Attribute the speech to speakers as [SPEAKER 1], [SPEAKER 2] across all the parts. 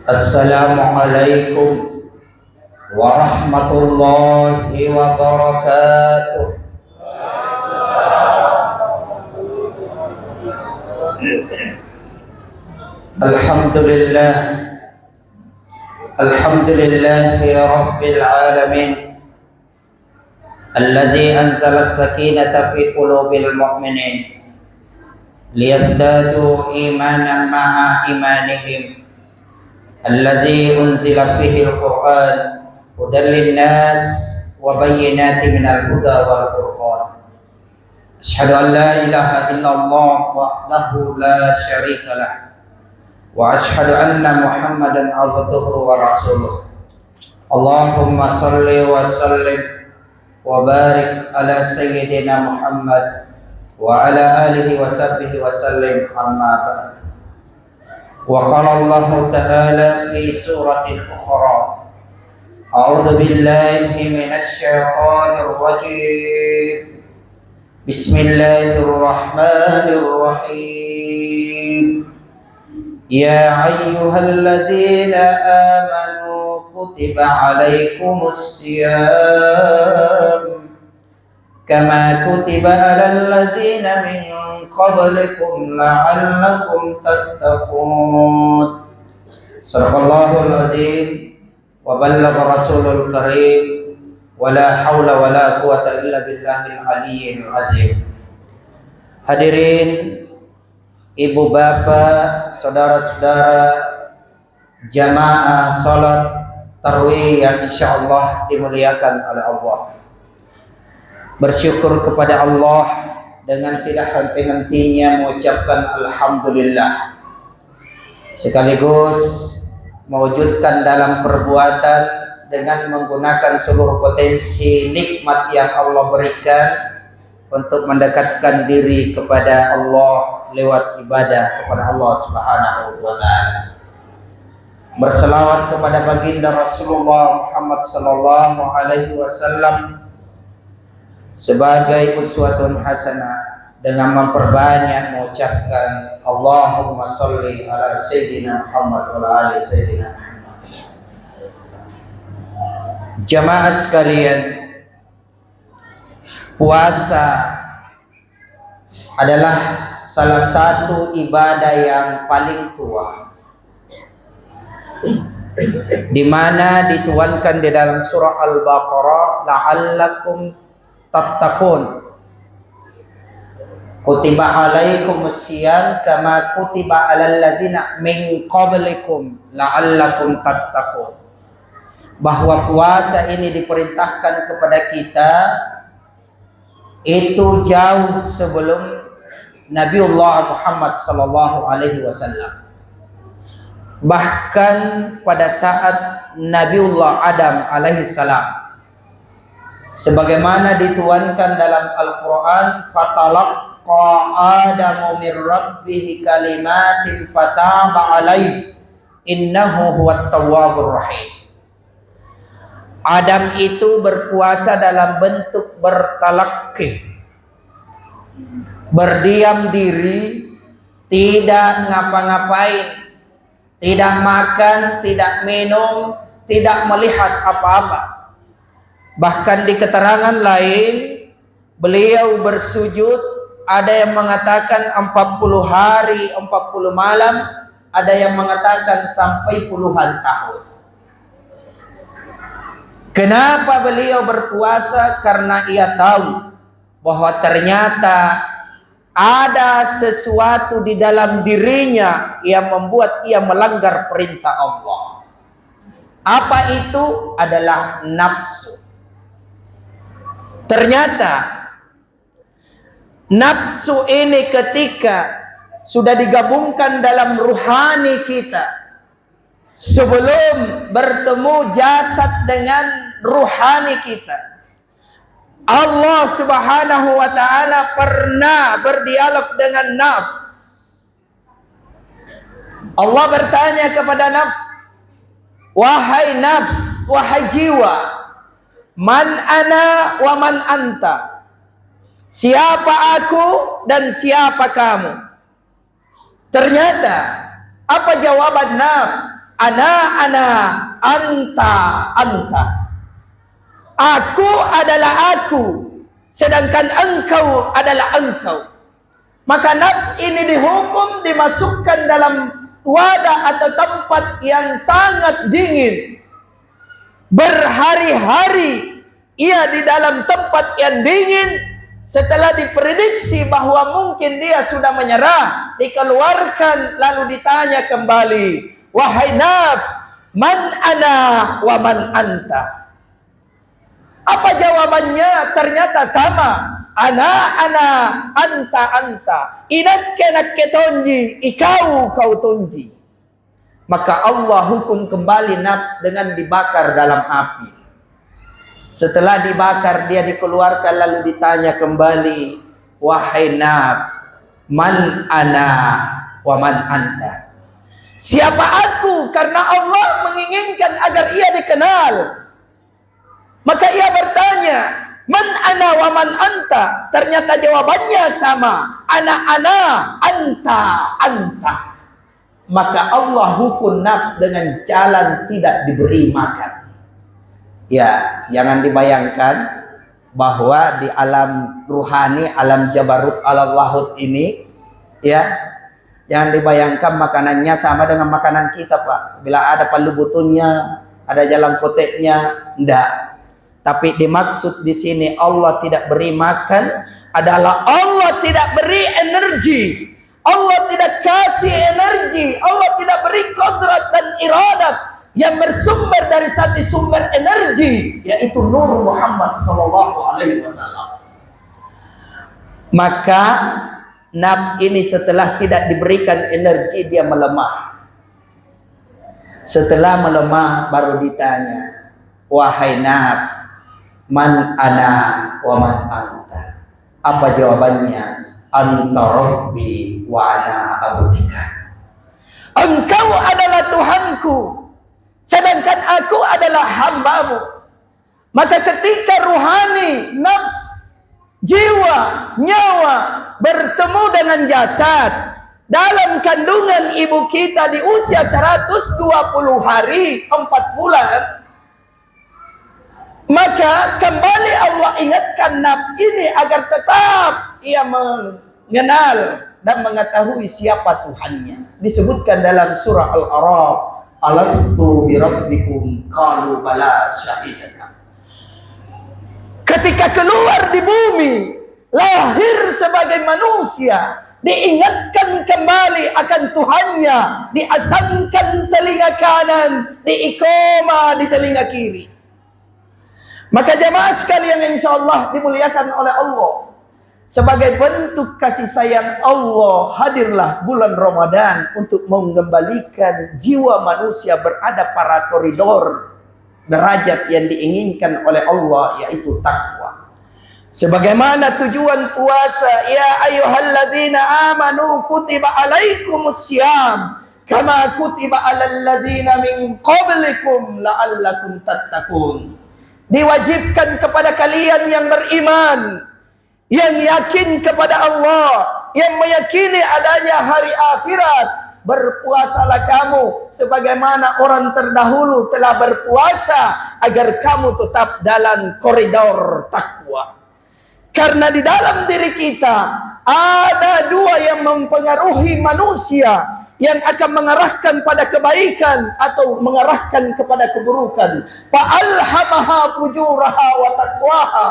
[SPEAKER 1] Assalamualaikum warahmatullahi wabarakatuh. Alhamdulillah, alhamdulillahi rabbil alamin, alladzi anzala as-sakinata fi qulubil mu'minin liyazdadu imanan ma'a imanihim, alladzi unzila fihi al-Qur'an hudan lin-nas wa bayyinatin minal huda wal furqan. Asyhadu an la ilaha illallah wahdahu la syarika lah wa asyhadu anna Muhammadan abduhu wa rasuluh. Allahumma salli wa sallim wa barik ala sayyidina Muhammad wa ala alihi wa sahbihi wa sallim, amma ba'd. Wa qala Allah ta'ala fi suratin ukhra, a'udzu billahi minasy syaithanir rajim. Bismillahirrahmanirrahim. Ya ayyuhalladzina amanu kutiba alaikumus syiyam kama kutiba alal ladzina min qablikum la'allakum tattaqun. Sadaqallahul adzim wa ballagha rasulul karim wa la haula wa la quwata illa billahil aliyyil azim. Hadirin, ibu bapak, saudara-saudara jamaah salat tarawih yang insyaallah dimuliakan oleh Allah. Bersyukur kepada Allah dengan tidak henti-hentinya mengucapkan alhamdulillah, sekaligus mewujudkan dalam perbuatan dengan menggunakan seluruh potensi nikmat yang Allah berikan untuk mendekatkan diri kepada Allah lewat ibadah kepada Allah Subhanahu wa taala. Berselawat kepada baginda Rasulullah Muhammad sallallahu alaihi wasallam sebagai uswatun hasanah, dengan memperbanyak mengucapkan Allahumma sholli ala sayyidina Muhammad wa ala ali sayyidina Muhammad. Jamaah sekalian, puasa adalah salah satu ibadah yang paling tua, di mana dituankan di dalam surah Al-Baqarah, la'allakum tattaqun. Kutiba alaikumus syiyam kama kutiba alal ladzina min qablikum la'allakum tattaqun. Bahwa puasa ini diperintahkan kepada kita itu jauh sebelum Nabiullah Muhammad sallallahu alaihi wasallam. Bahkan pada saat Nabiullah Adam alaihi salam, sebagaimana dituankan dalam Al-Quran, fatalaqqa Adamu min rabbih kalimatin fataba alaihi innahu huwat tawwabur rahim. Adam itu berpuasa dalam bentuk bertalaqi, berdiam diri, tidak ngapa-ngapain, tidak makan, tidak minum, tidak melihat apa-apa. Bahkan di keterangan lain beliau bersujud, ada yang mengatakan 40 hari 40 malam, ada yang mengatakan sampai puluhan tahun. Kenapa beliau berpuasa? Karena ia tahu bahwa ternyata ada sesuatu di dalam dirinya yang membuat ia melanggar perintah Allah. Apa itu? Adalah nafsu. Ternyata nafsu ini ketika sudah digabungkan dalam ruhani kita, sebelum bertemu jasad dengan ruhani kita, Allah Subhanahu wa taala pernah berdialog dengan nafs. Allah bertanya kepada nafs, wahai nafs, wahai jiwa, man ana wa man anta, siapa aku dan siapa kamu? Ternyata Apa jawaban nafs? Ana, anta, anta. Aku adalah aku, sedangkan engkau adalah engkau. Maka nafs ini dihukum dimasukkan dalam wadah atau tempat yang sangat dingin. Berhari-hari ia di dalam tempat yang dingin. Setelah diprediksi bahwa mungkin dia sudah menyerah, dikeluarkan lalu ditanya kembali, wahai nafs, man ana wa man anta. Apa jawabannya? Ternyata sama. Ana, anta. Inak ketonji, kau tonji. Maka Allah hukum kembali nafs dengan dibakar dalam api. Setelah dibakar dia dikeluarkan lalu ditanya kembali, wahai nafs, man ana wa man anta. Siapa aku? Karena Allah menginginkan agar ia dikenal. Maka ia bertanya, man ana wa man anta. Ternyata jawabannya sama. Ana, anta. Maka Allah hukum nafs dengan jalan tidak diberi makan. Ya, jangan dibayangkan bahwa di alam ruhani, alam jabarut, alam lahut ini, ya, jangan dibayangkan makanannya sama dengan makanan kita, Pak. Bila ada palu butuhnya, ada jalan koteknya, enggak. Tapi dimaksud di sini Allah tidak beri makan adalah Allah tidak beri energi. Allah tidak kasih energi. Allah tidak beri kodrat dan iradat yang bersumber dari satu sumber energi, yaitu Nur Muhammad SAW. Maka nafs ini setelah tidak diberikan energi dia melemah. Setelah melemah baru ditanya, wahai nafs, man ana wa man anta. Apa jawabannya? Anta rabbi wa ana abdika. Engkau adalah Tuhanku, sedangkan aku adalah hambamu. Maka ketika ruhani, nafs, jiwa, nyawa bertemu dengan jasad dalam kandungan ibu kita di usia 120 hari 4 bulan, maka kembali Allah ingatkan nafs ini agar tetap ia mengenal dan mengetahui siapa Tuhannya. Disebutkan dalam surah Al-A'raf, alastu birabbikum qalu bala syahidna. Ketika keluar di bumi, lahir sebagai manusia, diingatkan kembali akan Tuhannya, diasangkan telinga kanan, diikoma di telinga kiri. Maka jemaah sekalian yang insyaallah dimuliakan oleh Allah, sebagai bentuk kasih sayang Allah, hadirlah bulan Ramadan untuk mengembalikan jiwa manusia berada pada koridor derajat yang diinginkan oleh Allah, yaitu takwa. Sebagaimana tujuan puasa, ya ayyuhalladzina amanu kutiba alaikumussyam kama kutiba alal ladzina min qablikum la'allakum tattaqun. Diwajibkan kepada kalian yang beriman, yang yakin kepada Allah, yang meyakini adanya hari akhirat, berpuasalah kamu sebagaimana orang terdahulu telah berpuasa, agar kamu tetap dalam koridor takwa. Karena di dalam diri kita ada dua yang mempengaruhi manusia, yang akan mengarahkan pada kebaikan atau mengarahkan kepada keburukan. Fa'alhamaha fujuraha wa taqwaha.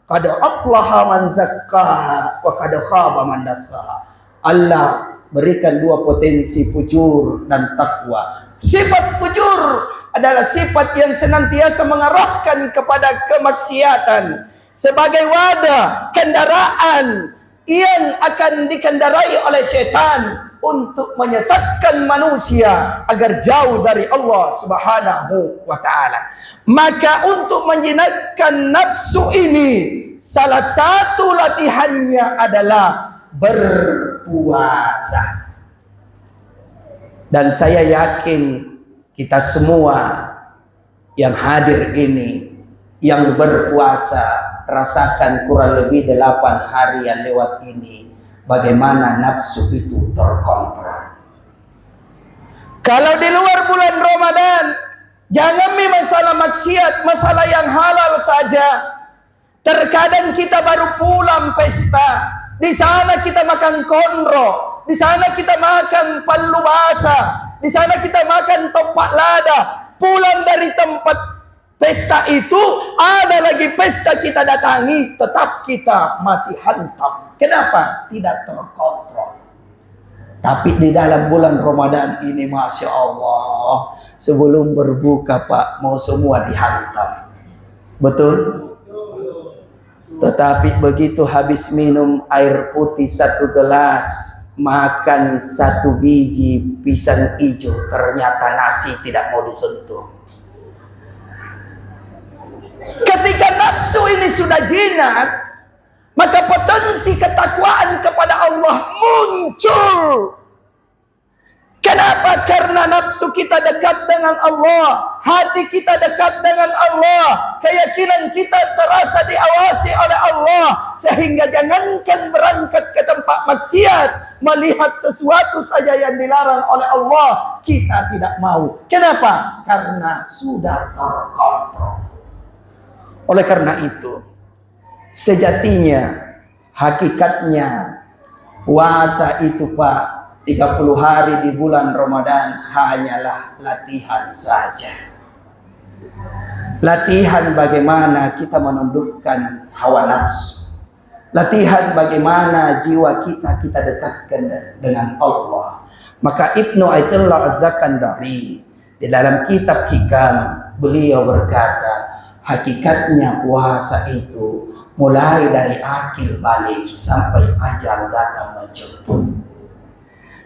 [SPEAKER 1] Qad aflaha man zakkaha wa qad khaba man dassaha. Allah berikan dua potensi, fujur dan takwa. Sifat fujur adalah sifat yang senantiasa mengarahkan kepada kemaksiatan, sebagai wadah kendaraan yang akan dikendarai oleh syaitan untuk menyesatkan manusia agar jauh dari Allah Subhanahu wa ta'ala. Maka untuk menjinakkan nafsu ini, salah satu latihannya adalah berpuasa. Dan saya yakin kita semua yang hadir ini, yang berpuasa, rasakan kurang lebih 8 hari yang lewat ini, bagaimana nafsu itu terkontrol.
[SPEAKER 2] Kalau di luar bulan Ramadan, jangan masalah maksiat, masalah yang halal saja. Terkadang kita baru pulang pesta, di sana kita makan konro, di sana kita makan palu basah, di sana kita makan topak lada. Pulang dari tempat pesta itu, ada lagi pesta kita datangi, tetap kita masih hantam. Kenapa? Tidak terkontrol. Tapi di dalam bulan Ramadan ini, Masya Allah, sebelum berbuka Pak, mau semua dihantam. Betul? Tetapi begitu habis minum air putih 1 gelas, makan 1 biji pisang hijau, ternyata nasi tidak mau disentuh. Ketika nafsu ini sudah jinak, maka potensi ketakwaan kepada Allah muncul. Kenapa? Karena nafsu kita dekat dengan Allah, hati kita dekat dengan Allah, keyakinan kita terasa diawasi oleh Allah, sehingga jangankan berangkat ke tempat maksiat, melihat sesuatu saja yang dilarang oleh Allah, kita tidak mau. Kenapa? Karena sudah terkontrol. Oleh karena itu, sejatinya, hakikatnya, puasa itu Pak, 30 hari di bulan Ramadan hanyalah latihan saja. Latihan bagaimana kita menundukkan hawa nafsu. Latihan bagaimana jiwa kita dekatkan dengan Allah. Maka Ibnu Aitullah Az-Zakandari di dalam kitab Hikam, beliau berkata, hakikatnya puasa itu mulai dari akil balik sampai ajal datang menjemput.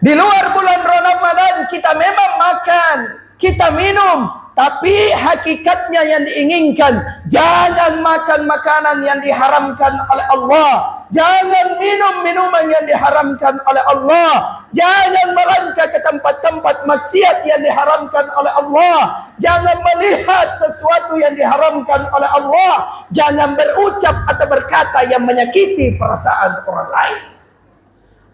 [SPEAKER 2] Di luar bulan Ramadan kita memang makan, kita minum, tapi hakikatnya yang diinginkan, jangan makan makanan yang diharamkan oleh Allah, jangan minum minuman yang diharamkan oleh Allah, jangan melangkah ke tempat-tempat maksiat yang diharamkan oleh Allah, jangan melihat sesuatu yang diharamkan oleh Allah, jangan berucap atau berkata yang menyakiti perasaan orang lain.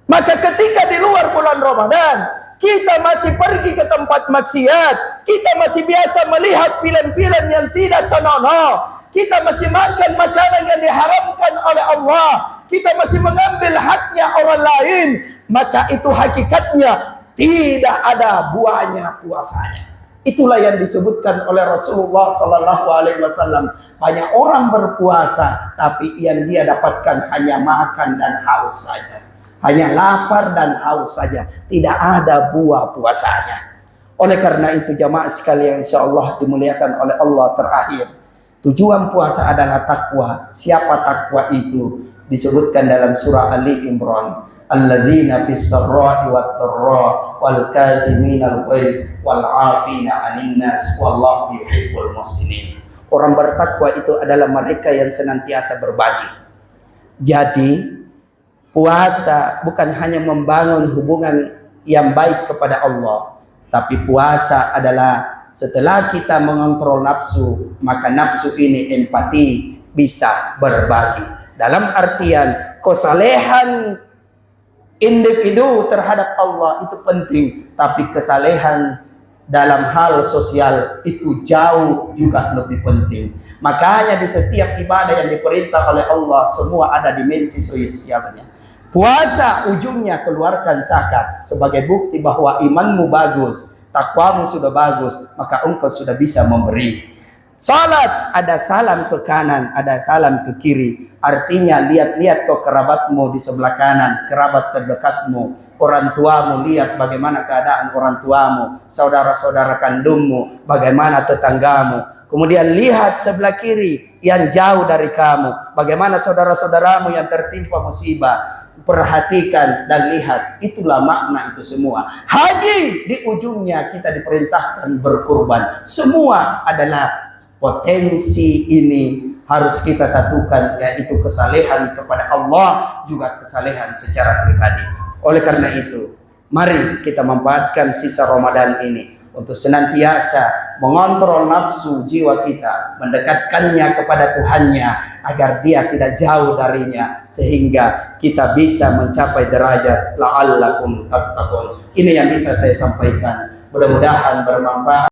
[SPEAKER 2] Maka ketika di luar bulan Ramadan, kita masih pergi ke tempat maksiat, kita masih biasa melihat film-film yang tidak senonoh, kita masih makan makanan yang diharamkan oleh Allah, kita masih mengambil haknya orang lain, maka itu hakikatnya tidak ada buahnya puasanya. Itulah yang disebutkan oleh Rasulullah SAW. Banyak orang berpuasa, tapi yang dia dapatkan hanya makan dan haus saja. Hanya lapar dan haus saja, tidak ada buah puasanya. Oleh karena itu jamaah sekalian, insya Allah dimuliakan oleh Allah, terakhir, tujuan puasa adalah takwa. Siapa takwa itu? Disebutkan dalam surah Ali Imran, alladzina fis sarra'i wat dharra wal kaziminal ghaiz wal 'afina 'anil nas wallahu yuhibbul muhsinin. Orang bertakwa itu adalah mereka yang senantiasa berbagi. Jadi puasa bukan hanya membangun hubungan yang baik kepada Allah, tapi puasa adalah setelah kita mengontrol nafsu, maka nafsu ini empati, bisa berbagi. Dalam artian kesalehan individu terhadap Allah itu penting, tapi kesalehan dalam hal sosial itu jauh juga lebih penting. Makanya di setiap ibadah yang diperintah oleh Allah, semua ada dimensi sosialnya. Puasa ujungnya keluarkan zakat sebagai bukti bahwa imanmu bagus, takwamu sudah bagus, maka engkau sudah bisa memberi. Salat, ada salam ke kanan, ada salam ke kiri. Artinya lihat-lihat ke kerabatmu di sebelah kanan, kerabat terdekatmu, orang tuamu, lihat bagaimana keadaan orang tuamu, saudara-saudara kandungmu, bagaimana tetanggamu. Kemudian lihat sebelah kiri yang jauh dari kamu, bagaimana saudara-saudaramu yang tertimpa musibah. Perhatikan dan lihat, itulah makna itu semua. Haji di ujungnya kita diperintahkan berkurban. Semua adalah potensi ini harus kita satukan, yaitu kesalehan kepada Allah, juga kesalehan secara pribadi. Oleh karena itu, mari kita manfaatkan sisa Ramadan ini untuk senantiasa mengontrol nafsu jiwa kita, mendekatkannya kepada Tuhannya agar dia tidak jauh darinya, sehingga kita bisa mencapai derajat la'allakum tattaqun. Ini yang bisa saya sampaikan. Mudah-mudahan bermanfaat.